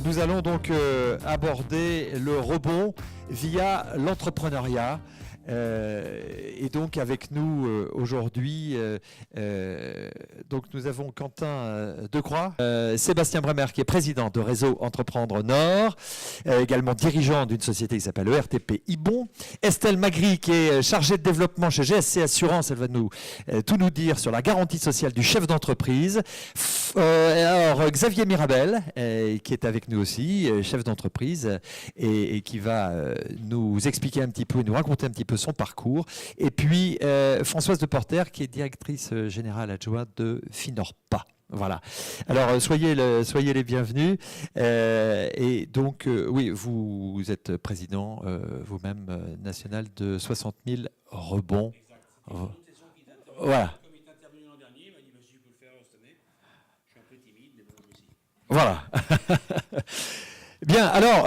Nous allons donc aborder le rebond via l'entrepreneuriat. Et donc avec nous aujourd'hui, donc nous avons Quentin Decroix, Sébastien Bremer qui est président de Réseau Entreprendre Nord, également dirigeant d'une société qui s'appelle ERTP Ibon, Estelle Magri qui est chargée de développement chez GSC Assurance, elle va nous tout nous dire sur la garantie sociale du chef d'entreprise. Alors Xavier Mirabel qui est avec nous aussi, chef d'entreprise et qui va nous expliquer un petit peu, nous raconter un petit peu son parcours. Et puis Françoise Deporter qui est directrice générale adjointe de Finorpa. Voilà. Alors soyez les bienvenus. Et donc oui, vous êtes président vous-même national de 60 000 rebonds. Voilà. Voilà. Bien, alors,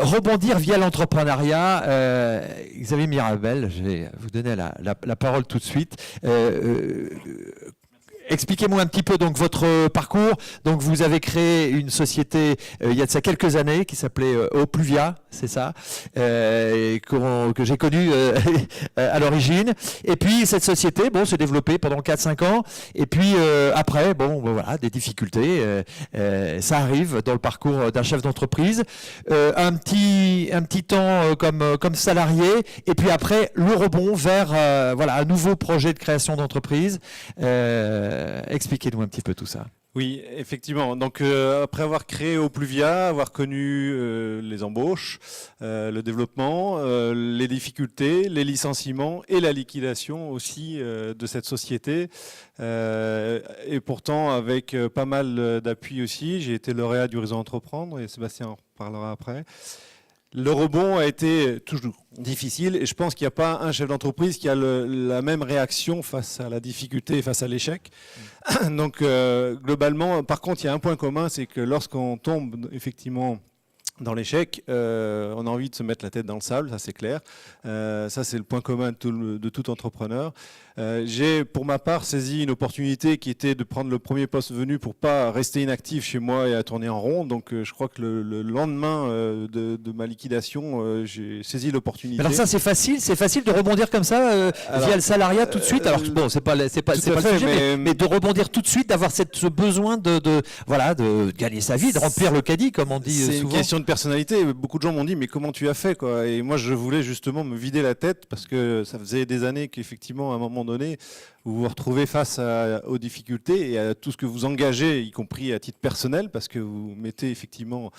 rebondir via l'entrepreneuriat. Xavier Mirabel, je vais vous donner la parole tout de suite. Expliquez-moi un petit peu donc votre parcours. Donc vous avez créé une société il y a de ça quelques années qui s'appelait Opluvia, c'est ça, que j'ai connue à l'origine. Et puis cette société, bon, s'est développée pendant 4-5 ans. Et puis après, bon, voilà, des difficultés. Ça arrive dans le parcours d'un chef d'entreprise. Un petit temps comme salarié. Et puis après, le rebond vers voilà un nouveau projet de création d'entreprise. Expliquez-nous un petit peu tout ça. Oui, effectivement. Donc, après avoir créé Opluvia, avoir connu les embauches, le développement, les difficultés, les licenciements et la liquidation aussi de cette société, et pourtant avec pas mal d'appui aussi, j'ai été lauréat du réseau Entreprendre et Sébastien en parlera après. Le rebond a été toujours difficile et je pense qu'il n'y a pas un chef d'entreprise qui a la même réaction face à la difficulté et face à l'échec. Donc globalement, par contre, il y a un point commun, c'est que lorsqu'on tombe effectivement dans l'échec, on a envie de se mettre la tête dans le sable, ça c'est clair. Ça c'est le point commun de tout entrepreneur. J'ai pour ma part saisi une opportunité qui était de prendre le premier poste venu pour pas rester inactif chez moi et à tourner en rond. Donc je crois que le lendemain de ma liquidation, j'ai saisi l'opportunité. Alors ça c'est facile de rebondir comme ça via le salariat tout de suite. Alors bon, c'est pas le sujet, mais de rebondir tout de suite, d'avoir ce besoin de gagner sa vie, de remplir le caddie comme on dit souvent. C'est une question de personnalité. Beaucoup de gens m'ont dit mais comment tu as fait quoi. Et moi je voulais justement me vider la tête parce que ça faisait des années qu'effectivement à un moment donné vous vous retrouvez face aux difficultés et à tout ce que vous engagez, y compris à titre personnel, parce que vous mettez effectivement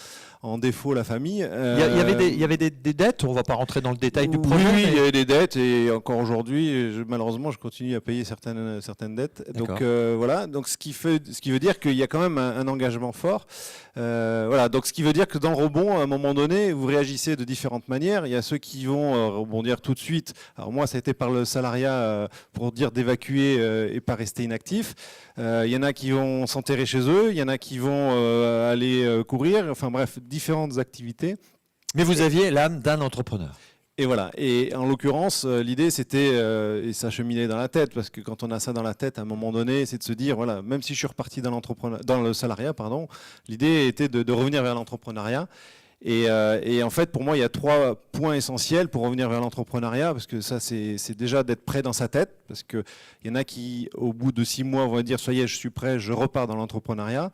en défaut la famille. Il y avait des dettes, on ne va pas rentrer dans le détail du projet. Oui, il y avait des dettes et encore aujourd'hui, malheureusement, je continue à payer certaines dettes. Donc voilà, donc ce qui veut dire qu'il y a quand même un engagement fort. Voilà, donc ce qui veut dire que dans le rebond, à un moment donné, vous réagissez de différentes manières. Il y a ceux qui vont rebondir tout de suite. Alors moi, ça a été par le salariat pour dire d'évacuer et pas rester inactif. Il y en a qui vont s'enterrer chez eux, il y en a qui vont aller courir, enfin bref, différentes activités. Mais vous aviez l'âme d'un entrepreneur. Et voilà. Et en l'occurrence, l'idée c'était, et ça cheminait dans la tête, parce que quand on a ça dans la tête, à un moment donné, c'est de se dire, voilà, même si je suis reparti dans le salariat, pardon, l'idée était de revenir vers l'entrepreneuriat. Et en fait, pour moi, il y a 3 points essentiels pour revenir vers l'entrepreneuriat, parce que ça, c'est déjà d'être prêt dans sa tête, parce qu'il y en a qui, au bout de 6 mois, vont dire, ça y est, je suis prêt, je repars dans l'entrepreneuriat.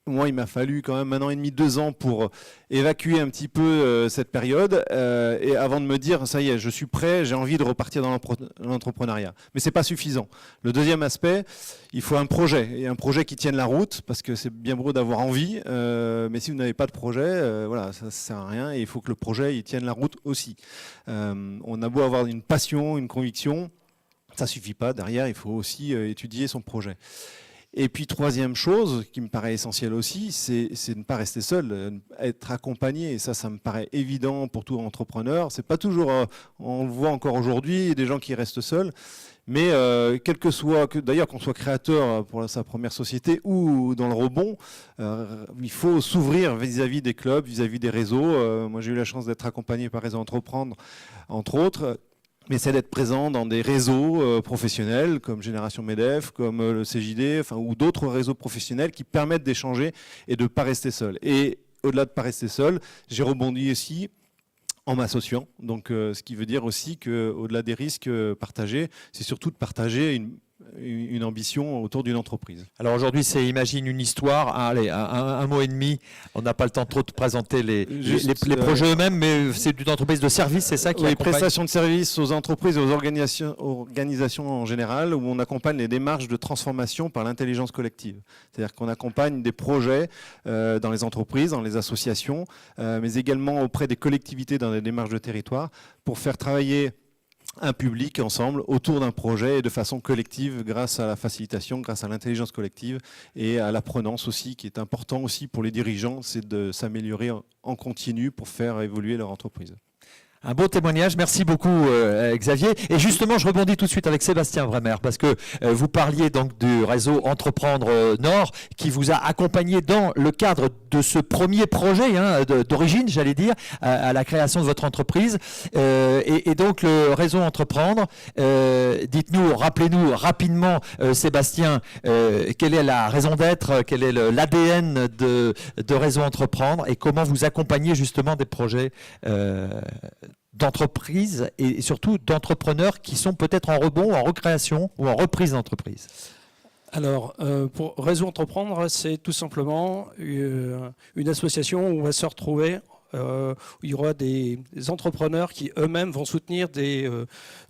Moi, il m'a fallu quand même 1 an et demi, 2 ans pour évacuer un petit peu cette période et avant de me dire, ça y est, je suis prêt, j'ai envie de repartir dans l'entrepreneuriat. Mais c'est pas suffisant. Le deuxième aspect, il faut un projet, et un projet qui tienne la route, parce que c'est bien beau d'avoir envie, mais si vous n'avez pas de projet, voilà, ça ne sert à rien, et il faut que le projet il tienne la route aussi. On a beau avoir une passion, une conviction, ça suffit pas. Derrière, il faut aussi étudier son projet. Et puis, troisième chose qui me paraît essentielle aussi, c'est de ne pas rester seul, être accompagné. Et ça me paraît évident pour tout entrepreneur. C'est pas toujours, on le voit encore aujourd'hui, des gens qui restent seuls. Mais quel que soit, d'ailleurs qu'on soit créateur pour sa première société ou dans le rebond, il faut s'ouvrir vis-à-vis des clubs, vis-à-vis des réseaux. Moi, j'ai eu la chance d'être accompagné par Réseau Entreprendre, entre autres. mais c'est d'être présent dans des réseaux professionnels comme Génération MEDEF, comme le CJD, ou d'autres réseaux professionnels qui permettent d'échanger et de ne pas rester seul. Et au-delà de ne pas rester seul, j'ai rebondi aussi en m'associant. Donc, ce qui veut dire aussi qu'au-delà des risques partagés, c'est surtout de partager une ambition autour d'une entreprise. Alors aujourd'hui, c'est Imagine une histoire. Allez, un mot et demi. On n'a pas le temps trop de présenter les projets eux-mêmes, mais c'est une entreprise de service, c'est ça qui accompagne. Prestations de services aux entreprises et aux organisations en général, où on accompagne les démarches de transformation par l'intelligence collective. C'est-à-dire qu'on accompagne des projets dans les entreprises, dans les associations, mais également auprès des collectivités dans des démarches de territoire, pour faire travailler un public ensemble autour d'un projet et de façon collective grâce à la facilitation, grâce à l'intelligence collective et à l'apprenance aussi, qui est important aussi pour les dirigeants, c'est de s'améliorer en continu pour faire évoluer leur entreprise. Un beau témoignage, merci beaucoup Xavier. Et justement, je rebondis tout de suite avec Sébastien Vremer, parce que vous parliez donc du réseau Entreprendre Nord, qui vous a accompagné dans le cadre de ce premier projet d'origine, j'allais dire, à la création de votre entreprise. Et donc le réseau Entreprendre, dites-nous, rappelez-nous rapidement, Sébastien, quelle est la raison d'être, quel est l'ADN de réseau Entreprendre et comment vous accompagnez justement des projets d'entreprises et surtout d'entrepreneurs qui sont peut-être en rebond, en recréation ou en reprise d'entreprise. Alors, pour Réseau Entreprendre, c'est tout simplement une association où on va se retrouver, où il y aura des entrepreneurs qui eux-mêmes vont soutenir des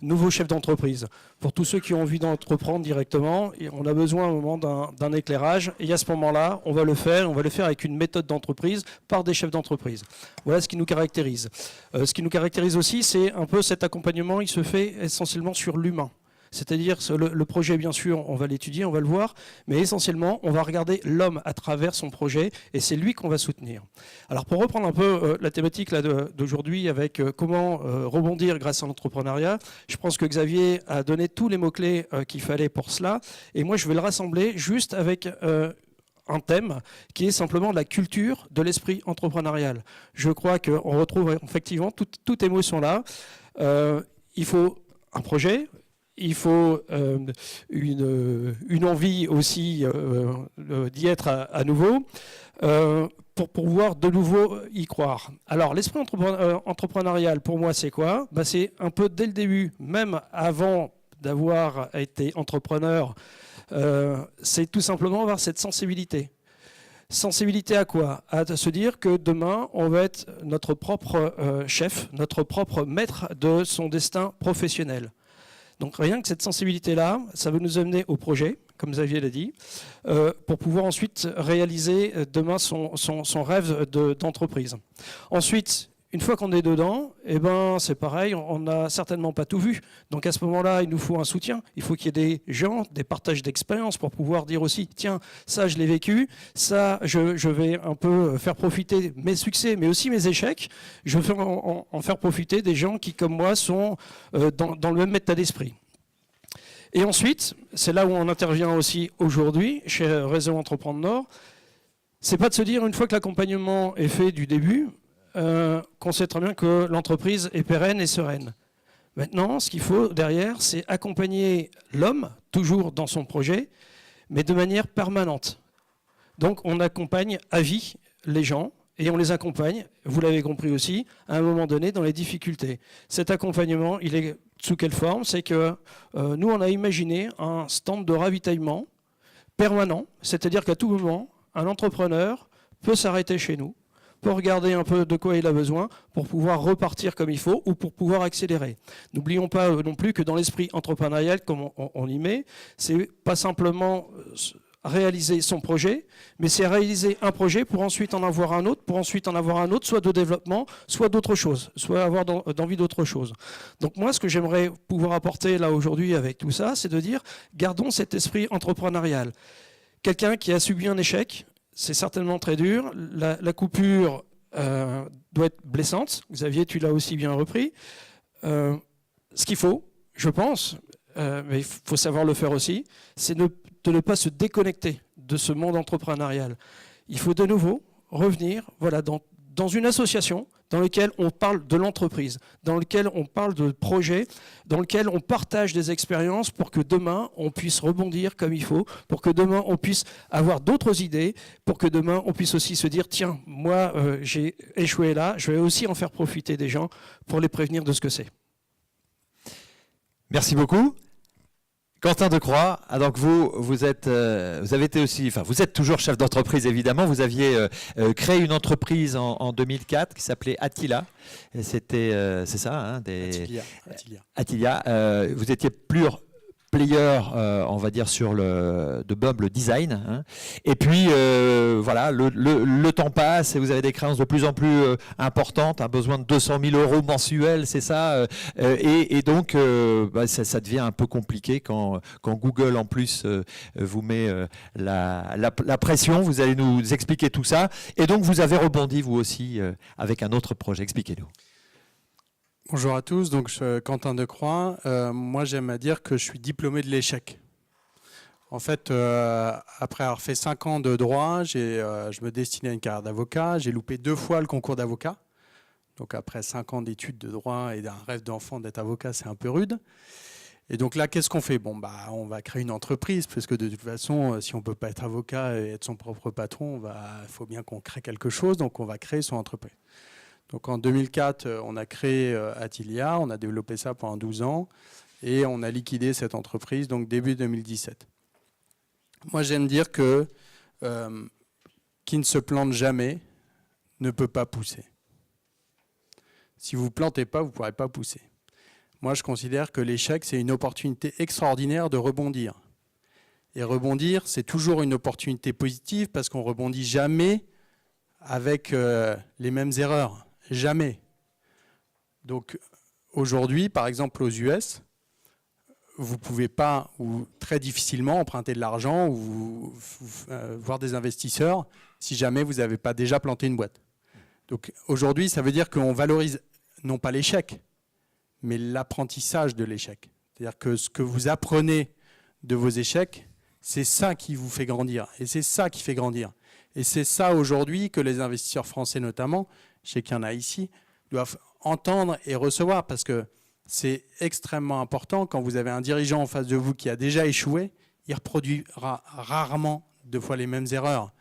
nouveaux chefs d'entreprise. Pour tous ceux qui ont envie d'entreprendre directement, on a besoin à un moment d'un éclairage. Et à ce moment-là, on va le faire avec une méthode d'entreprise par des chefs d'entreprise. Voilà ce qui nous caractérise. Ce qui nous caractérise aussi, c'est un peu cet accompagnement, il se fait essentiellement sur l'humain. C'est-à-dire le projet, bien sûr, on va l'étudier, on va le voir, mais essentiellement, on va regarder l'homme à travers son projet et c'est lui qu'on va soutenir. Alors pour reprendre un peu la thématique d'aujourd'hui avec comment rebondir grâce à l'entrepreneuriat, je pense que Xavier a donné tous les mots-clés qu'il fallait pour cela et moi je vais le rassembler juste avec un thème qui est simplement la culture de l'esprit entrepreneurial. Je crois qu'on retrouve effectivement toutes les mots sont là. Il faut un projet. Il faut une envie aussi d'y être à nouveau pour pouvoir de nouveau y croire. Alors l'esprit entrepreneurial pour moi c'est quoi ? C'est un peu dès le début, même avant d'avoir été entrepreneur, c'est tout simplement avoir cette sensibilité. Sensibilité à quoi ? À se dire que demain, on va être notre propre chef, notre propre maître de son destin professionnel. Donc rien que cette sensibilité-là, ça va nous amener au projet, comme Xavier l'a dit, pour pouvoir ensuite réaliser demain son rêve d'entreprise. Ensuite, une fois qu'on est dedans, c'est pareil, on n'a certainement pas tout vu. Donc à ce moment-là, il nous faut un soutien. Il faut qu'il y ait des gens, des partages d'expérience pour pouvoir dire aussi, tiens, ça je l'ai vécu, ça je vais un peu faire profiter mes succès, mais aussi mes échecs. Je vais en faire profiter des gens qui, comme moi, sont dans le même état d'esprit. Et ensuite, c'est là où on intervient aussi aujourd'hui, chez Réseau Entreprendre Nord, c'est pas de se dire, une fois que l'accompagnement est fait du début, qu'on sait très bien que l'entreprise est pérenne et sereine. Maintenant, ce qu'il faut derrière, c'est accompagner l'homme, toujours dans son projet, mais de manière permanente. Donc on accompagne à vie les gens, et on les accompagne, vous l'avez compris aussi, à un moment donné dans les difficultés. Cet accompagnement, il est sous quelle forme ? C'est que nous, on a imaginé un stand de ravitaillement permanent, c'est-à-dire qu'à tout moment, un entrepreneur peut s'arrêter chez nous, pour regarder un peu de quoi il a besoin, pour pouvoir repartir comme il faut ou pour pouvoir accélérer. N'oublions pas non plus que dans l'esprit entrepreneurial, comme on y met, c'est pas simplement réaliser son projet, mais c'est réaliser un projet pour ensuite en avoir un autre, soit de développement, soit d'autre chose, soit avoir d'envie d'autre chose. Donc moi, ce que j'aimerais pouvoir apporter là aujourd'hui avec tout ça, c'est de dire, gardons cet esprit entrepreneurial. Quelqu'un qui a subi un échec, c'est certainement très dur. La coupure doit être blessante. Xavier, tu l'as aussi bien repris. Ce qu'il faut, je pense, mais il faut savoir le faire aussi, c'est de ne pas se déconnecter de ce monde entrepreneurial. Il faut de nouveau revenir dans une association, dans lequel on parle de l'entreprise, dans lequel on parle de projet, dans lequel on partage des expériences pour que demain, on puisse rebondir comme il faut, pour que demain, on puisse avoir d'autres idées, pour que demain, on puisse aussi se dire, tiens, moi, j'ai échoué là, je vais aussi en faire profiter des gens pour les prévenir de ce que c'est. Merci beaucoup. Quentin Decroix, donc vous avez été aussi, enfin vous êtes toujours chef d'entreprise évidemment. Vous aviez créé une entreprise en 2004 qui s'appelait Attila. C'était, c'est ça, hein, Attila. Vous étiez pure player, on va dire de Bumble Design. Hein. Et puis voilà, le temps passe et vous avez des créances de plus en plus importantes, un besoin de 200 000 € mensuels, c'est ça. Et donc ça devient un peu compliqué quand Google en plus vous met la pression. Vous allez nous expliquer tout ça. Et donc vous avez rebondi vous aussi avec un autre projet. Expliquez-nous. Bonjour à tous, donc je suis Quentin Decroix. Moi j'aime à dire que je suis diplômé de l'échec. En fait, après avoir fait 5 ans de droit, je me destinais à une carrière d'avocat. J'ai loupé 2 fois le concours d'avocat. Donc après 5 ans d'études de droit et d'un rêve d'enfant d'être avocat, c'est un peu rude. Et donc là, qu'est-ce qu'on fait ? Bon, on va créer une entreprise, parce que de toute façon, si on ne peut pas être avocat et être son propre patron, il faut bien qu'on crée quelque chose, donc on va créer son entreprise. Donc en 2004, on a créé Attila, on a développé ça pendant 12 ans et on a liquidé cette entreprise donc début 2017. Moi j'aime dire que qui ne se plante jamais ne peut pas pousser. Si vous ne plantez pas, vous ne pourrez pas pousser. Moi je considère que l'échec c'est une opportunité extraordinaire de rebondir. Et rebondir c'est toujours une opportunité positive parce qu'on ne rebondit jamais avec les mêmes erreurs. Jamais. Donc aujourd'hui, par exemple aux US, vous ne pouvez pas ou très difficilement emprunter de l'argent ou voir des investisseurs si jamais vous n'avez pas déjà planté une boîte. Donc aujourd'hui, ça veut dire qu'on valorise non pas l'échec, mais l'apprentissage de l'échec. C'est-à-dire que ce que vous apprenez de vos échecs, c'est ça qui vous fait grandir. Et c'est ça qui fait grandir. Et c'est ça aujourd'hui que les investisseurs français notamment, je sais qu'il y en a ici, doivent entendre et recevoir parce que c'est extrêmement important. Quand vous avez un dirigeant en face de vous qui a déjà échoué, il reproduira rarement 2 fois les mêmes erreurs.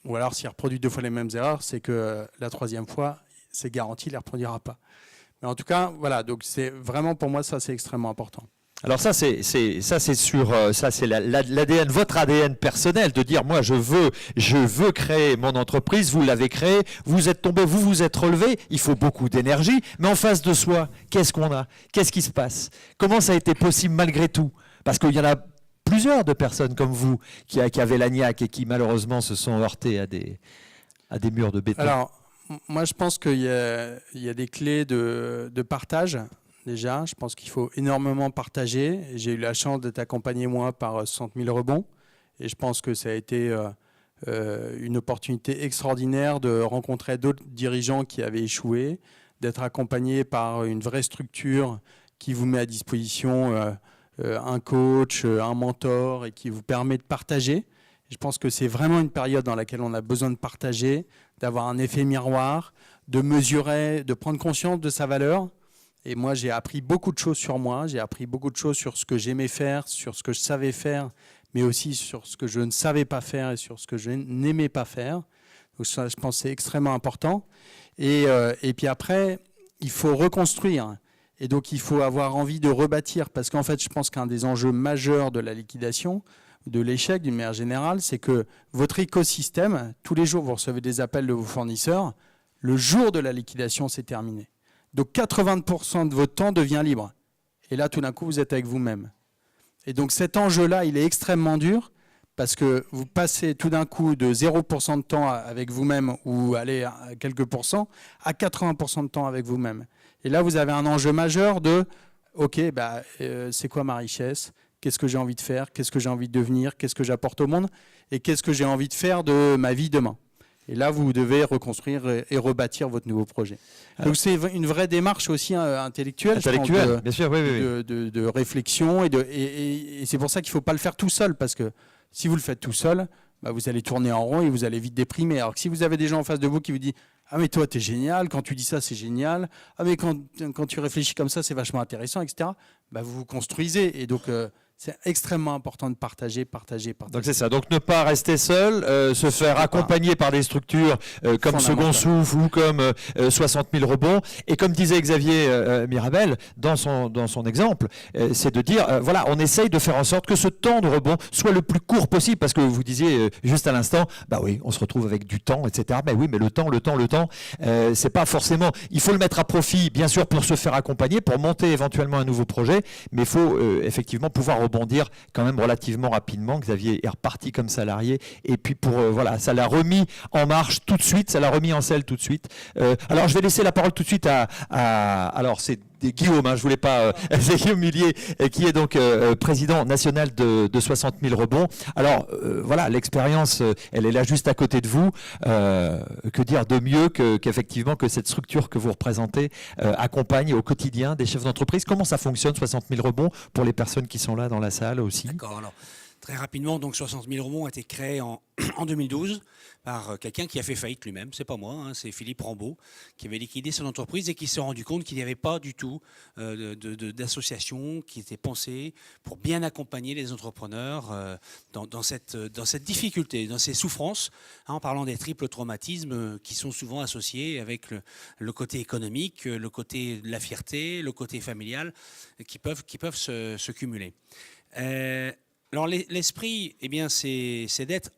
Ou alors s'il reproduit 2 fois les mêmes erreurs, c'est que la 3e fois, c'est garanti, il ne les reproduira pas. Mais en tout cas, voilà, donc c'est vraiment pour moi, ça c'est extrêmement important. Alors ça c'est l'ADN, votre ADN personnel, de dire moi je veux créer mon entreprise, vous l'avez créée, vous êtes tombé, vous vous êtes relevé, il faut beaucoup d'énergie, mais en face de soi, qu'est-ce qu'on a ? Qu'est-ce qui se passe ? Comment ça a été possible malgré tout ? Parce qu'il y en a plusieurs de personnes comme vous qui avaient la niaque et qui malheureusement se sont heurtées à des murs de béton. Alors moi je pense qu'il y a des clés de partage. Déjà, je pense qu'il faut énormément partager. J'ai eu la chance d'être accompagné, moi, par 60 000 rebonds. Et je pense que ça a été une opportunité extraordinaire de rencontrer d'autres dirigeants qui avaient échoué, d'être accompagné par une vraie structure qui vous met à disposition un coach, un mentor et qui vous permet de partager. Et je pense que c'est vraiment une période dans laquelle on a besoin de partager, d'avoir un effet miroir, de mesurer, de prendre conscience de sa valeur. Et moi, j'ai appris beaucoup de choses sur moi, j'ai appris beaucoup de choses sur ce que j'aimais faire, sur ce que je savais faire, mais aussi sur ce que je ne savais pas faire et sur ce que je n'aimais pas faire. Donc ça, je pense que c'est extrêmement important. Et puis après, il faut reconstruire. Et donc, il faut avoir envie de rebâtir. Parce qu'en fait, je pense qu'un des enjeux majeurs de la liquidation, de l'échec d'une manière générale, c'est que votre écosystème, tous les jours, vous recevez des appels de vos fournisseurs, le jour de la liquidation, c'est terminé. Donc 80% de votre temps devient libre. Et là, tout d'un coup, vous êtes avec vous-même. Et donc cet enjeu-là, il est extrêmement dur parce que vous passez tout d'un coup de 0% de temps avec vous-même ou allez à quelques pourcents à 80% de temps avec vous-même. Et là, vous avez un enjeu majeur de « Ok, c'est quoi ma richesse ? Qu'est-ce que j'ai envie de faire ? Qu'est-ce que j'ai envie de devenir ? Qu'est-ce que j'apporte au monde ? Et qu'est-ce que j'ai envie de faire de ma vie demain ?» Et là, vous devez reconstruire et rebâtir votre nouveau projet. Donc c'est une vraie démarche aussi intellectuelle, bien sûr, oui. de réflexion. Et c'est pour ça qu'il ne faut pas le faire tout seul. Parce que si vous le faites tout seul, vous allez tourner en rond et vous allez vite déprimer. Alors que si vous avez des gens en face de vous qui vous disent « Ah mais toi, t'es génial, quand tu dis ça, c'est génial. Ah mais quand tu réfléchis comme ça, c'est vachement intéressant, etc. Bah, vous vous construisez. Et donc, c'est extrêmement important de partager. Donc c'est ça. Donc ne pas rester seul, se faire accompagner par des structures comme Second Souffle ou comme 60 000 rebonds. Et comme disait Xavier Mirabel dans son exemple, c'est de dire voilà, on essaye de faire en sorte que ce temps de rebond soit le plus court possible, parce que vous disiez juste à l'instant, bah oui, on se retrouve avec du temps, etc. Mais oui, mais le temps, c'est pas forcément. Il faut le mettre à profit, bien sûr, pour se faire accompagner, pour monter éventuellement un nouveau projet, mais il faut effectivement pouvoir rebondir quand même relativement rapidement. Xavier est reparti comme salarié et puis voilà, ça l'a remis en marche tout de suite, ça l'a remis en selle tout de suite. Alors je vais laisser la parole tout de suite alors c'est Guillaume, je voulais pas, c'est Guillaume Millier qui est donc président national de 60 000 rebonds. Alors voilà, l'expérience, elle est là juste à côté de vous. Que dire de mieux qu'effectivement que cette structure que vous représentez accompagne au quotidien des chefs d'entreprise. Comment ça fonctionne 60 000 rebonds pour les personnes qui sont là dans la salle aussi? D'accord. Alors, très rapidement, donc 60 000 rebonds a été créé en 2012 par quelqu'un qui a fait faillite lui-même. C'est pas moi, c'est Philippe Rambaud qui avait liquidé son entreprise et qui s'est rendu compte qu'il n'y avait pas du tout d'association qui était pensée pour bien accompagner les entrepreneurs dans cette difficulté, dans ces souffrances, en parlant des triples traumatismes qui sont souvent associés avec le côté économique, le côté de la fierté, le côté familial, qui peuvent se cumuler. Alors l'esprit, eh bien, c'est d'être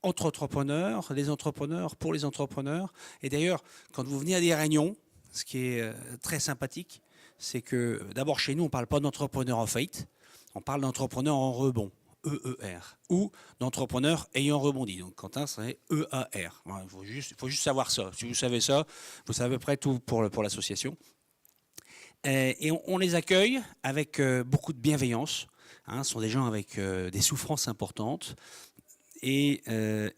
entre entrepreneurs, les entrepreneurs pour les entrepreneurs. Et d'ailleurs, quand vous venez à des réunions, ce qui est très sympathique, c'est que d'abord chez nous, on ne parle pas d'entrepreneurs en faillite, on parle d'entrepreneurs en rebond, EER, ou d'entrepreneurs ayant rebondi. Donc Quentin, c'est EAR. Voilà, il faut juste savoir ça. Si vous savez ça, vous savez à peu près tout pour l'association. Et on les accueille avec beaucoup de bienveillance. Ce sont des gens avec des souffrances importantes. Et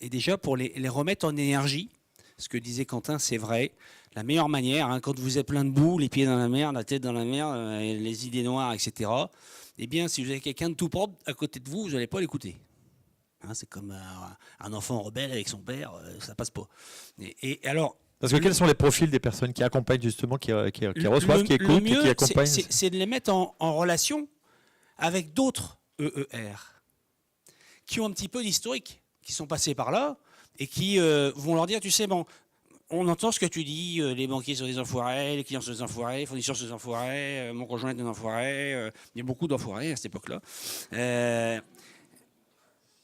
déjà, pour les remettre en énergie, ce que disait Quentin, c'est vrai, la meilleure manière, quand vous êtes plein de boue, les pieds dans la mer, la tête dans la mer, les idées noires, etc., eh bien, si vous avez quelqu'un de tout propre à côté de vous, vous n'allez pas l'écouter. C'est comme un enfant rebelle avec son père, ça passe pas. Et alors... Parce que quels sont les profils des personnes qui accompagnent justement, qui reçoivent, qui écoutent et qui accompagnent? C'est de les mettre en relation avec d'autres EER qui ont un petit peu d'historique, qui sont passés par là et qui vont leur dire, tu sais, bon, on entend ce que tu dis, les banquiers sont des enfoirés, les clients sont des enfoirés, les fournisseurs sont des enfoirés, mon conjoint est un enfoiré, il y a beaucoup d'enfoirés à cette époque-là.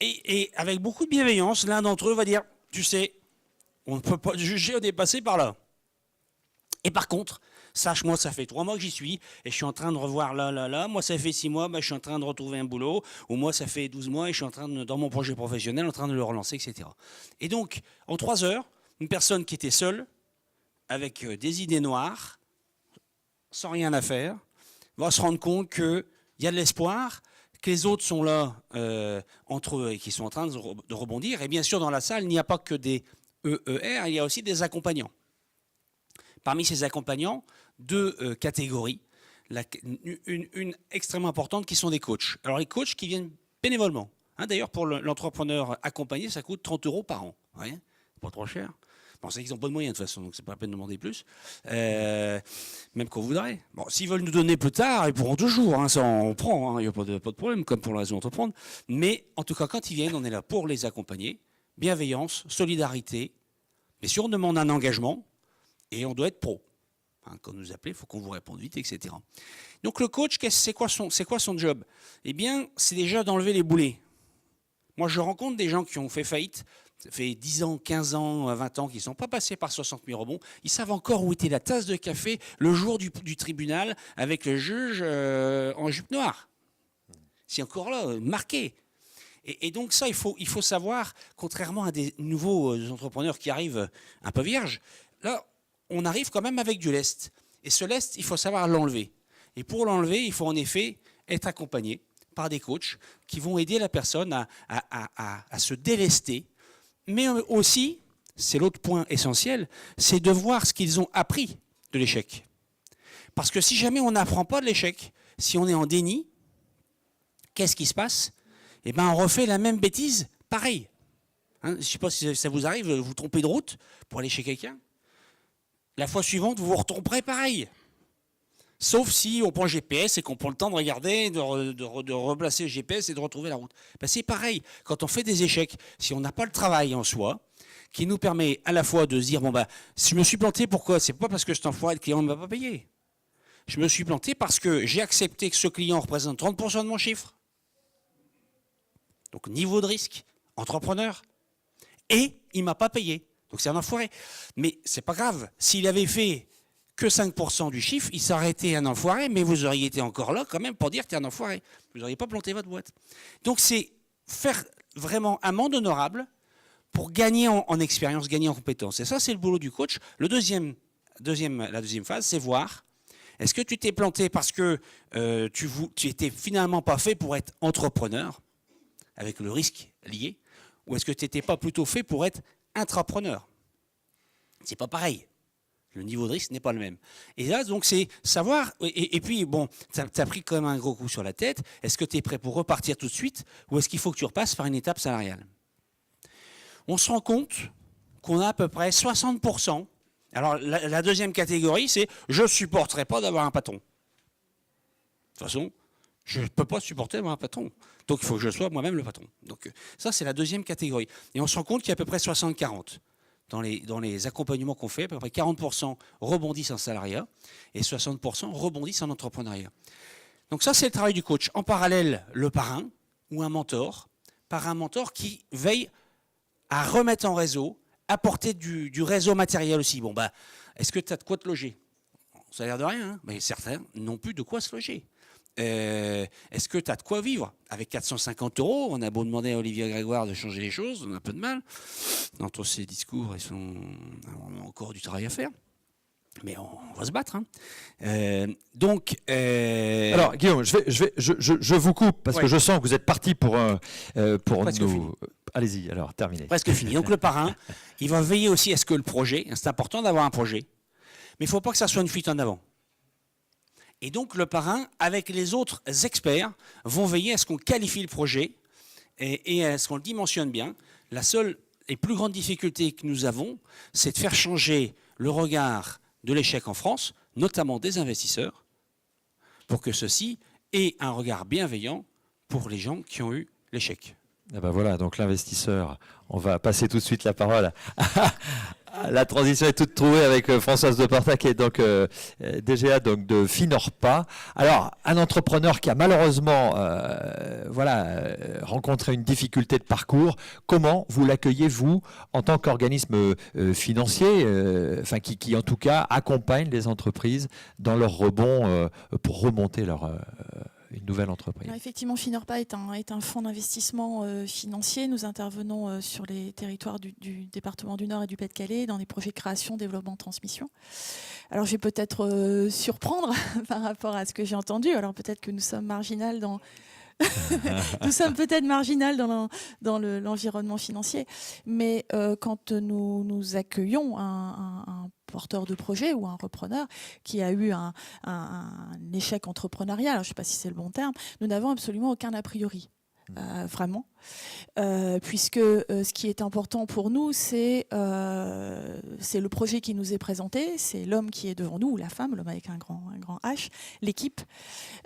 Et avec beaucoup de bienveillance, l'un d'entre eux va dire, tu sais, on ne peut pas juger, on est passé par là. Et par contre, sache-moi, ça fait 3 mois que j'y suis et je suis en train de revoir là. Moi, ça fait 6 mois, je suis en train de retrouver un boulot. Ou moi, ça fait 12 mois et je suis en train dans mon projet professionnel, en train de le relancer, etc. Et donc, en 3 heures, une personne qui était seule, avec des idées noires, sans rien à faire, va se rendre compte qu'il y a de l'espoir, que les autres sont là entre eux et qui sont en train de rebondir. Et bien sûr, dans la salle, il n'y a pas que des EER, il y a aussi des accompagnants. Parmi ces accompagnants, 2 catégories, une extrêmement importante qui sont des coachs. Alors les coachs qui viennent bénévolement. D'ailleurs, pour l'entrepreneur accompagné, ça coûte 30 € par an. Ouais, pas trop cher. Bon, c'est qu'ils n'ont pas de moyens de toute façon, donc c'est pas la peine de demander plus. Même qu'on voudrait. Bon, s'ils veulent nous donner plus tard, ils pourront toujours. Ça, on prend. Il n'y a pas de problème, comme pour la raison d'entreprendre. Mais en tout cas, quand ils viennent, on est là pour les accompagner. Bienveillance, solidarité. Mais si on demande un engagement, et on doit être pro. Quand nous appelez, il faut qu'on vous réponde vite, etc. Donc le coach, c'est quoi son job? Eh bien, c'est déjà d'enlever les boulets. Moi, je rencontre des gens qui ont fait faillite, ça fait 10 ans, 15 ans, 20 ans, qui ne sont pas passés par 60 000 rebonds. Ils savent encore où était la tasse de café le jour du tribunal avec le juge en jupe noire. C'est encore là, marqué. Et donc ça, il faut savoir, contrairement à des nouveaux entrepreneurs qui arrivent un peu vierges, là, on arrive quand même avec du lest. Et ce lest, il faut savoir l'enlever. Et pour l'enlever, il faut en effet être accompagné par des coachs qui vont aider la personne à se délester. Mais aussi, c'est l'autre point essentiel, c'est de voir ce qu'ils ont appris de l'échec. Parce que si jamais on n'apprend pas de l'échec, si on est en déni, qu'est-ce qui se passe? Eh bien, on refait la même bêtise, pareil. Je ne sais pas si ça vous arrive, vous trompez de route pour aller chez quelqu'un. la fois suivante, vous vous retromperez pareil. Sauf si on prend le GPS et qu'on prend le temps de regarder, de replacer le GPS et de retrouver la route. Ben c'est pareil, quand on fait des échecs, si on n'a pas le travail en soi, qui nous permet à la fois de se dire, bon ben, si je me suis planté, pourquoi? C'est pas parce que cet enfoiré de client ne m'a pas payé. Je me suis planté parce que j'ai accepté que ce client représente 30% de mon chiffre. Donc niveau de risque, entrepreneur. Et il ne m'a pas payé. Donc c'est un enfoiré. Mais c'est pas grave. S'il avait fait que 5% du chiffre, il serait été un enfoiré, mais vous auriez été encore là quand même pour dire que tu es un enfoiré. Vous n'auriez pas planté votre boîte. Donc c'est faire vraiment amende honorable pour gagner en expérience, gagner en compétence. Et ça, c'est le boulot du coach. La deuxième phase, c'est voir, est-ce que tu t'es planté parce que tu étais finalement pas fait pour être entrepreneur, avec le risque lié, ou est-ce que tu n'étais pas plutôt fait pour être intrapreneur? C'est pas pareil. Le niveau de risque n'est pas le même. Et là, donc, c'est savoir, et puis, bon, tu as pris quand même un gros coup sur la tête. Est-ce que tu es prêt pour repartir tout de suite, ou est-ce qu'il faut que tu repasses par une étape salariale? On se rend compte qu'on a à peu près 60%. Alors, la deuxième catégorie, c'est « je ne supporterai pas d'avoir un patron ». De toute façon, je ne peux pas supporter d'avoir un patron. Donc, il faut que je sois moi-même le patron. Donc, ça, c'est la deuxième catégorie. Et on se rend compte qu'il y a à peu près 60-40. Dans les accompagnements qu'on fait, à peu près 40% rebondissent en salariat et 60% rebondissent en entrepreneuriat. Donc ça, c'est le travail du coach. En parallèle, le parrain ou un mentor qui veille à remettre en réseau, apporter du réseau matériel aussi. Bon, bah, est-ce que tu as de quoi te loger? Ça a l'air de rien, hein, mais certains n'ont plus de quoi se loger. Est-ce que tu as de quoi vivre? Avec 450 €, on a beau demander à Olivier Grégoire de changer les choses, on a un peu de mal. Entre ces discours, on a encore du travail à faire. Mais on va se battre. Hein. Alors, Guillaume, je vous coupe parce que je sens que vous êtes parti pour Presque nous. fini. Allez-y, alors, terminez. Presque fini. Donc, le parrain, il va veiller aussi à ce que le projet, c'est important d'avoir un projet, mais il ne faut pas que ça soit une fuite en avant. Et donc, le parrain, avec les autres experts, vont veiller à ce qu'on qualifie le projet et à ce qu'on le dimensionne bien. La seule et plus grande difficulté que nous avons, c'est de faire changer le regard de l'échec en France, notamment des investisseurs, pour que ceux-ci aient un regard bienveillant pour les gens qui ont eu l'échec. Ah ben voilà, donc l'investisseur, on va passer tout de suite la parole. La transition est toute trouvée avec Françoise Deporta qui est donc DGA donc de Finorpa. Alors, un entrepreneur qui a malheureusement rencontré une difficulté de parcours, comment vous l'accueillez, vous, en tant qu'organisme financier, qui en tout cas accompagne les entreprises dans leur rebond pour remonter une nouvelle entreprise? Alors effectivement, Finorpa est un fonds d'investissement financier. Nous intervenons sur les territoires du département du Nord et du Pas-de-Calais dans des projets de création, développement, transmission. Alors je vais peut-être surprendre par rapport à ce que j'ai entendu. Alors peut-être que nous sommes marginales dans... Nous sommes peut-être marginales dans l'environnement financier, mais quand nous accueillons un porteur de projet ou un repreneur qui a eu un échec entrepreneurial, alors je ne sais pas si c'est le bon terme, nous n'avons absolument aucun a priori. Vraiment, puisque ce qui est important pour nous, c'est le projet qui nous est présenté, c'est l'homme qui est devant nous, ou la femme, l'homme avec un grand H, l'équipe,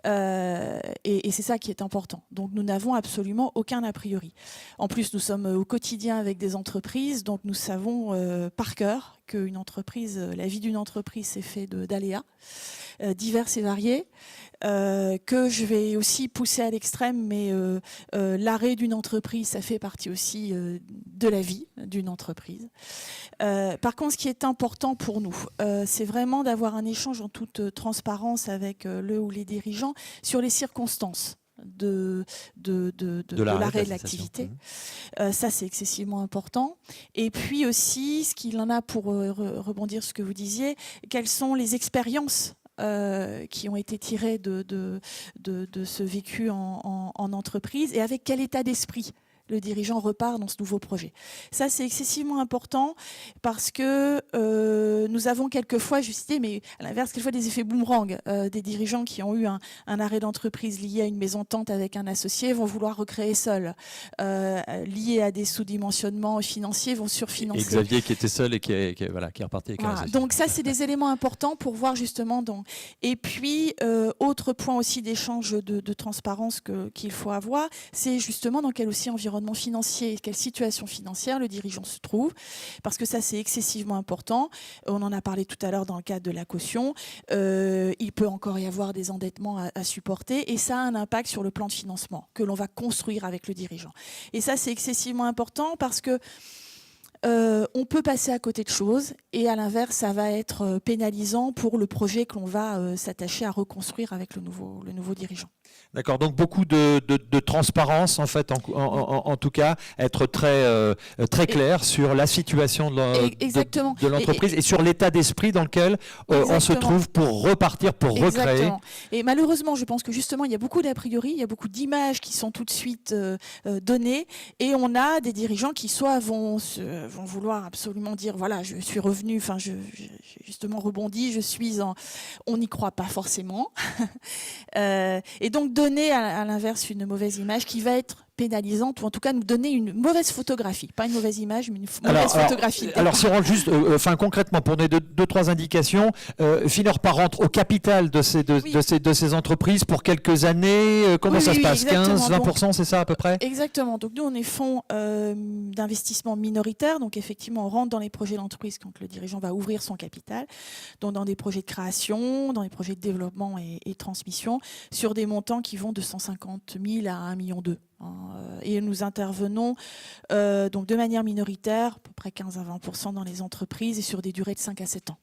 et c'est ça qui est important. Donc nous n'avons absolument aucun a priori. En plus, nous sommes au quotidien avec des entreprises, donc nous savons par cœur qu'une entreprise, la vie d'une entreprise, c'est fait d'aléas divers et variés. Que je vais aussi pousser à l'extrême, mais l'arrêt d'une entreprise, ça fait partie aussi de la vie d'une entreprise. Par contre, ce qui est important pour nous, c'est vraiment d'avoir un échange en toute transparence avec le ou les dirigeants sur les circonstances de l'arrêt de l'activité. Ça, c'est excessivement important. Et puis aussi, ce qu'il en a pour rebondir sur ce que vous disiez, quelles sont les expériences qui ont été tirés de ce vécu en entreprise et avec quel état d'esprit le dirigeant repart dans ce nouveau projet. Ça, c'est excessivement important parce que nous avons quelquefois, je citais, mais à l'inverse, quelquefois des effets boomerang. Des dirigeants qui ont eu un arrêt d'entreprise lié à une mésentente avec un associé vont vouloir recréer seuls. Liés à des sous-dimensionnements financiers, vont surfinancer. Et Xavier qui était seul et qui est reparti avec un associé. Donc ça, c'est des éléments importants pour voir justement. Et puis, autre point aussi d'échange de transparence qu'il faut avoir, c'est justement dans quel aussi environnement financier, quelle situation financière le dirigeant se trouve, parce que ça c'est excessivement important. On en a parlé tout à l'heure dans le cadre de la caution. Il peut encore y avoir des endettements à supporter et ça a un impact sur le plan de financement que l'on va construire avec le dirigeant. Et ça c'est excessivement important parce que on peut passer à côté de choses et à l'inverse, ça va être pénalisant pour le projet que l'on va s'attacher à reconstruire avec le nouveau dirigeant. D'accord, donc beaucoup de transparence en fait, en tout cas, être très clair sur la situation de l'entreprise et sur l'état d'esprit dans lequel on se trouve pour repartir, pour recréer. Et malheureusement, je pense que justement, il y a beaucoup d'a priori, il y a beaucoup d'images qui sont tout de suite données et on a des dirigeants qui soit vont vouloir absolument dire, voilà, je suis revenu, enfin, j'ai justement rebondi, on n'y croit pas forcément. Et donc, donner à l'inverse une mauvaise image qui va être pénalisante ou en tout cas nous donner une mauvaise photographie, pas une mauvaise image mais une mauvaise photographie. Alors si on rentre juste, concrètement pour donner deux, trois indications, Finorpa rentre au capital de ces entreprises pour quelques années. Comment ça se passe, exactement. 15-20%, c'est ça à peu près? Exactement. Donc nous on est fonds d'investissement minoritaire, donc effectivement on rentre dans les projets d'entreprise quand le dirigeant va ouvrir son capital, donc dans des projets de création, dans des projets de développement et transmission, sur des montants qui vont de 150 000 à 1,2 million. Et nous intervenons donc de manière minoritaire, à peu près 15 à 20% dans les entreprises et sur des durées de 5 à 7 ans.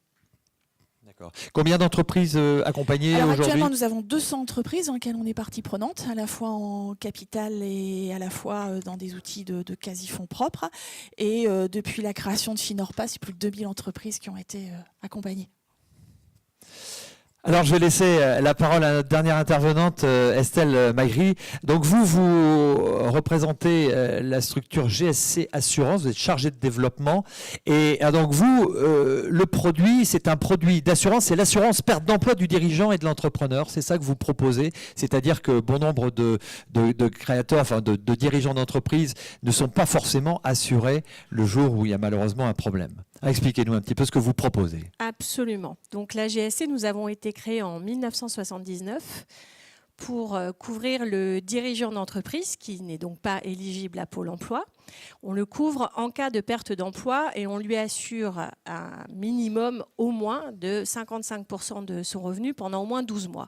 D'accord. Combien d'entreprises accompagnées aujourd'hui? Actuellement, nous avons 200 entreprises dans lesquelles on est partie prenante, à la fois en capital et à la fois dans des outils de quasi-fonds propres. Et depuis la création de Finorpa, c'est plus de 2000 entreprises qui ont été accompagnées. Alors, je vais laisser la parole à notre dernière intervenante, Estelle Magri. Donc, vous représentez la structure GSC Assurance, vous êtes chargée de développement. Et donc, le produit, c'est un produit d'assurance, c'est l'assurance perte d'emploi du dirigeant et de l'entrepreneur. C'est ça que vous proposez. C'est-à-dire que bon nombre de créateurs, enfin de dirigeants d'entreprise ne sont pas forcément assurés le jour où il y a malheureusement un problème. Expliquez-nous un petit peu ce que vous proposez. Absolument. Donc la GSC, nous avons été créés en 1979 pour couvrir le dirigeant d'entreprise qui n'est donc pas éligible à Pôle emploi. On le couvre en cas de perte d'emploi et on lui assure un minimum au moins de 55% de son revenu pendant au moins 12 mois.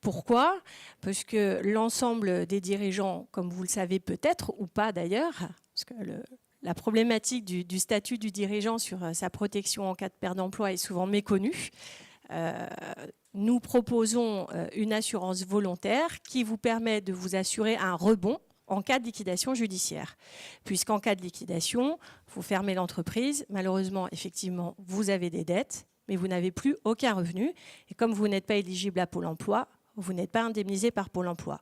Pourquoi? Parce que l'ensemble des dirigeants, comme vous le savez peut-être, ou pas d'ailleurs, parce que la problématique du statut du dirigeant sur sa protection en cas de perte d'emploi est souvent méconnue. Nous proposons une assurance volontaire qui vous permet de vous assurer un rebond en cas de liquidation judiciaire. Puisqu'en cas de liquidation, vous fermez l'entreprise. Malheureusement, effectivement, vous avez des dettes, mais vous n'avez plus aucun revenu. Et comme vous n'êtes pas éligible à Pôle emploi, vous n'êtes pas indemnisé par Pôle emploi.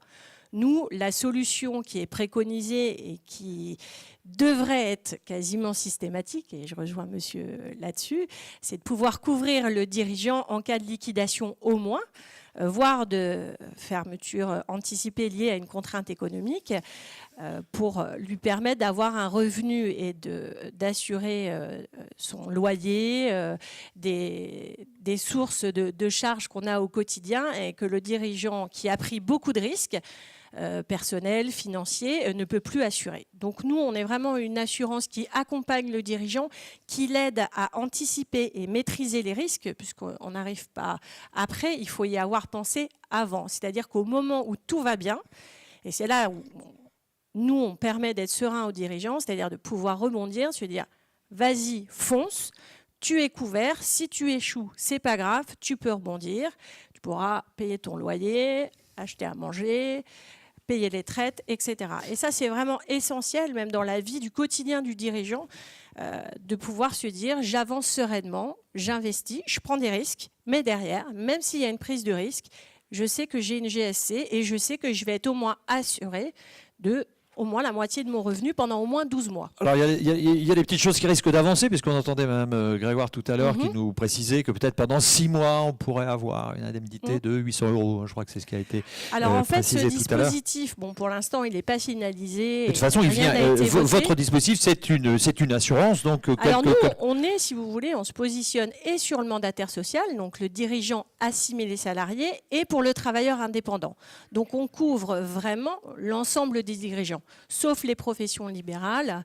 Nous, la solution qui est préconisée et qui devrait être quasiment systématique, et je rejoins monsieur là-dessus, c'est de pouvoir couvrir le dirigeant en cas de liquidation au moins, voire de fermeture anticipée liée à une contrainte économique, pour lui permettre d'avoir un revenu et d'assurer son loyer, des sources de charges qu'on a au quotidien et que le dirigeant qui a pris beaucoup de risques, personnel, financier, ne peut plus assurer. Donc nous, on est vraiment une assurance qui accompagne le dirigeant, qui l'aide à anticiper et maîtriser les risques, puisqu'on n'arrive pas après, il faut y avoir pensé avant. C'est-à-dire qu'au moment où tout va bien, et c'est là où nous, on permet d'être serein aux dirigeants, c'est-à-dire de pouvoir rebondir, se dire, vas-y, fonce, tu es couvert, si tu échoues, c'est pas grave, tu peux rebondir, tu pourras payer ton loyer, acheter à manger, payer les traites, etc. Et ça, c'est vraiment essentiel, même dans la vie du quotidien du dirigeant, de pouvoir se dire, j'avance sereinement, j'investis, je prends des risques, mais derrière, même s'il y a une prise de risque, je sais que j'ai une GSC et je sais que je vais être au moins assuré de au moins la moitié de mon revenu pendant au moins 12 mois. Alors, il y a des petites choses qui risquent d'avancer, puisqu'on entendait Mme Grégoire tout à l'heure qui nous précisait que peut-être pendant 6 mois, on pourrait avoir une indemnité de 800 €. Je crois que c'est ce qui a été Alors, en fait, ce précisé tout à l'heure. dispositif, bon, pour l'instant, il n'est pas finalisé. De toute façon, votre dispositif, c'est une assurance. Donc, alors nous, on est, si vous voulez, on se positionne et sur le mandataire social, donc le dirigeant assimilé salarié, et pour le travailleur indépendant. Donc on couvre vraiment l'ensemble des dirigeants, sauf les professions libérales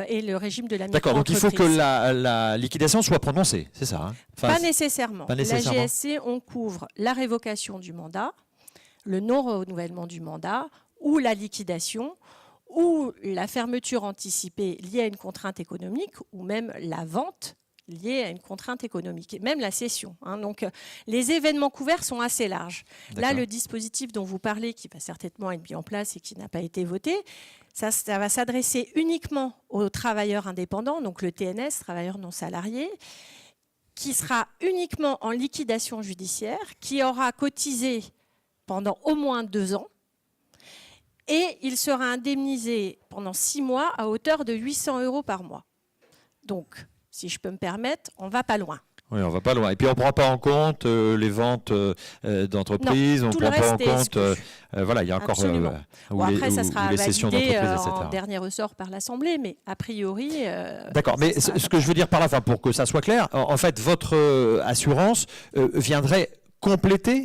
et le régime de la D'accord, donc il faut que la liquidation soit prononcée, c'est ça, hein? Enfin, pas nécessairement. La GSC, on couvre la révocation du mandat, le non-renouvellement du mandat, ou la liquidation, ou la fermeture anticipée liée à une contrainte économique, ou même la vente liée à une contrainte économique, et même la cession. Hein. Donc, les événements couverts sont assez larges. Là, le dispositif dont vous parlez, qui va certainement être mis en place et qui n'a pas été voté, ça va s'adresser uniquement aux travailleurs indépendants, donc le TNS, travailleurs non salariés, qui sera uniquement en liquidation judiciaire, qui aura cotisé pendant au moins 2 ans, et il sera indemnisé pendant 6 mois à hauteur de 800 € par mois. Donc, si je peux me permettre, on ne va pas loin. Oui, on ne va pas loin. Et puis, on ne prend pas en compte les ventes d'entreprises, on ne prend pas en compte... voilà, il y a encore... Bon, après, ça sera les cessions d'entreprises, etc. en dernier ressort par l'Assemblée, mais a priori... D'accord, mais ce que je veux dire par là, enfin, pour que ça soit clair, en fait, votre assurance viendrait compléter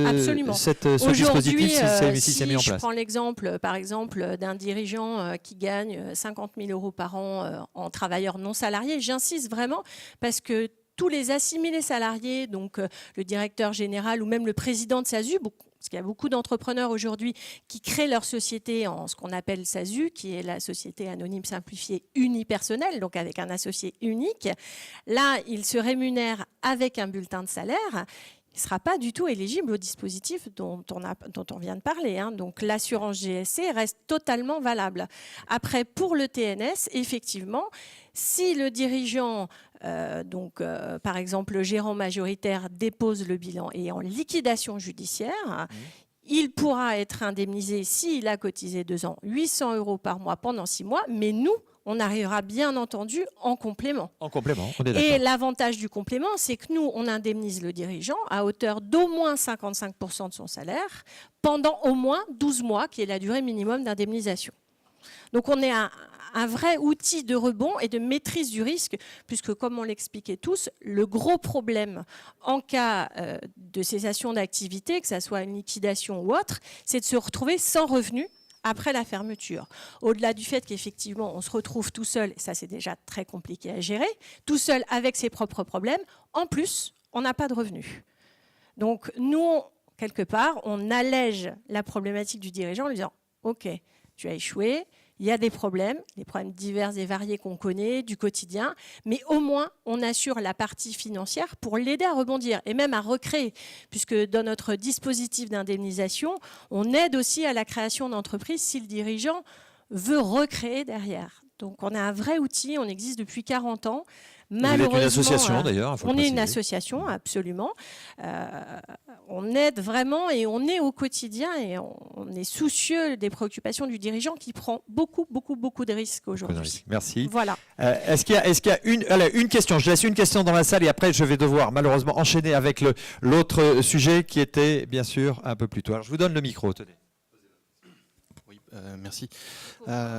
absolument. ce dispositif si c'est mis en je place. Prends l'exemple, par exemple, d'un dirigeant qui gagne 50 000 € par an en travailleur non salarié. J'insiste vraiment parce que tous les assimilés salariés, donc le directeur général ou même le président de SASU, parce qu'il y a beaucoup d'entrepreneurs aujourd'hui qui créent leur société en ce qu'on appelle SASU, qui est la société anonyme simplifiée unipersonnelle, donc avec un associé unique. Là, ils se rémunèrent avec un bulletin de salaire. Il ne sera pas du tout éligible au dispositif dont on vient de parler. Hein. Donc l'assurance GSC reste totalement valable. Après, pour le TNS, effectivement, si le dirigeant, par exemple le gérant majoritaire, dépose le bilan et est en liquidation judiciaire, il pourra être indemnisé, s'il a cotisé 2 ans, 800 € par mois pendant 6 mois, mais nous, on arrivera bien entendu en complément. En complément, on est d'accord. Et l'avantage du complément, c'est que nous, on indemnise le dirigeant à hauteur d'au moins 55% de son salaire pendant au moins 12 mois, qui est la durée minimum d'indemnisation. Donc on est un vrai outil de rebond et de maîtrise du risque, puisque comme on l'expliquait tous, le gros problème en cas de cessation d'activité, que ce soit une liquidation ou autre, c'est de se retrouver sans revenu après la fermeture. Au-delà du fait qu'effectivement, on se retrouve tout seul, et ça c'est déjà très compliqué à gérer, tout seul avec ses propres problèmes, en plus, on n'a pas de revenus. Donc nous, quelque part, on allège la problématique du dirigeant en lui disant « Ok, tu as échoué, il y a des problèmes divers et variés qu'on connaît, du quotidien, mais au moins, on assure la partie financière pour l'aider à rebondir et même à recréer, puisque dans notre dispositif d'indemnisation, on aide aussi à la création d'entreprises si le dirigeant veut recréer derrière. Donc on a un vrai outil, on existe depuis 40 ans. Malheureusement, vous êtes une association d'ailleurs. On est une association, absolument. On aide vraiment et on est au quotidien et on est soucieux des préoccupations du dirigeant qui prend beaucoup de risques aujourd'hui. Merci. Voilà. Est-ce qu'il y a une question? Je laisse une question dans la salle et après je vais devoir malheureusement enchaîner avec l'autre sujet qui était bien sûr un peu plus tôt. Alors je vous donne le micro. Tenez. Oui, merci.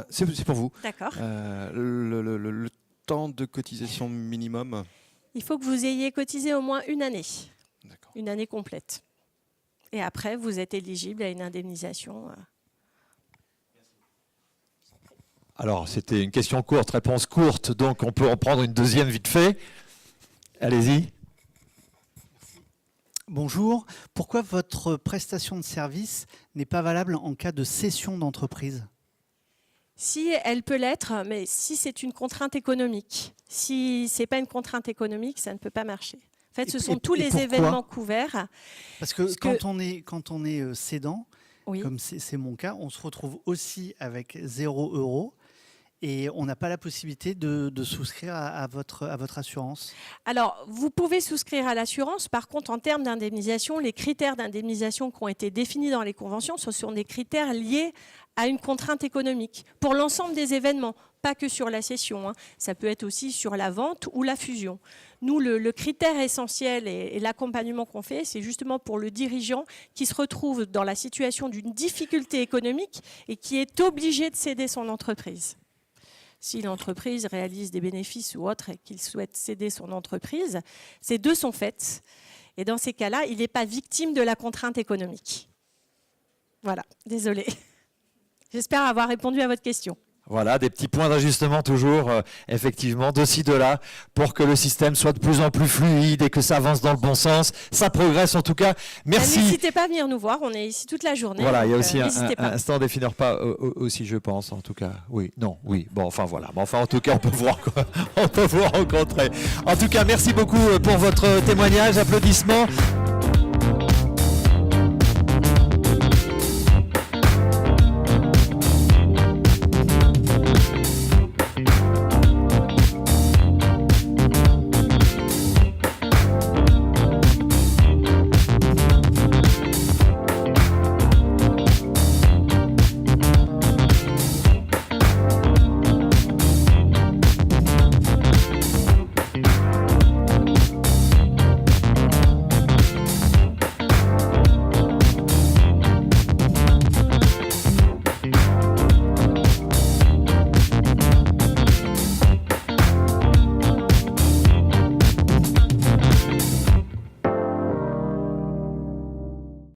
C'est pour vous. D'accord. Le temps de cotisation minimum? Il faut que vous ayez cotisé au moins une année. D'accord. Une année complète. Et après, vous êtes éligible à une indemnisation. Alors, c'était une question courte, réponse courte, donc on peut en prendre une deuxième vite fait. Allez-y. Bonjour. Pourquoi votre prestation de service n'est pas valable en cas de cession d'entreprise ? Si elle peut l'être, mais si c'est une contrainte économique. Si ce n'est pas une contrainte économique, ça ne peut pas marcher. En fait, ce sont tous les événements couverts. Parce que quand on est cédant, oui, comme c'est mon cas, on se retrouve aussi avec 0 € et on n'a pas la possibilité de souscrire à votre assurance. Alors, vous pouvez souscrire à l'assurance. Par contre, en termes d'indemnisation, les critères d'indemnisation qui ont été définis dans les conventions, ce sont des critères liés à une contrainte économique pour l'ensemble des événements, pas que sur la cession, hein. Ça peut être aussi sur la vente ou la fusion. Nous, le critère essentiel et l'accompagnement qu'on fait, c'est justement pour le dirigeant qui se retrouve dans la situation d'une difficulté économique et qui est obligé de céder son entreprise. Si l'entreprise réalise des bénéfices ou autre et qu'il souhaite céder son entreprise, ces deux sont faites. Et dans ces cas-là, il n'est pas victime de la contrainte économique. Voilà, désolée. J'espère avoir répondu à votre question. Voilà, des petits points d'ajustement toujours, effectivement, de ci, de là, pour que le système soit de plus en plus fluide et que ça avance dans le bon sens. Ça progresse en tout cas. Merci. N'hésitez pas à venir nous voir, on est ici toute la journée. Voilà, il y a aussi un stand des Fineurs pas aussi, je pense, en tout cas. Oui, non, oui. Bon, enfin voilà. Bon, enfin, en tout cas, on peut on peut vous rencontrer. En tout cas, merci beaucoup pour votre témoignage. Applaudissements.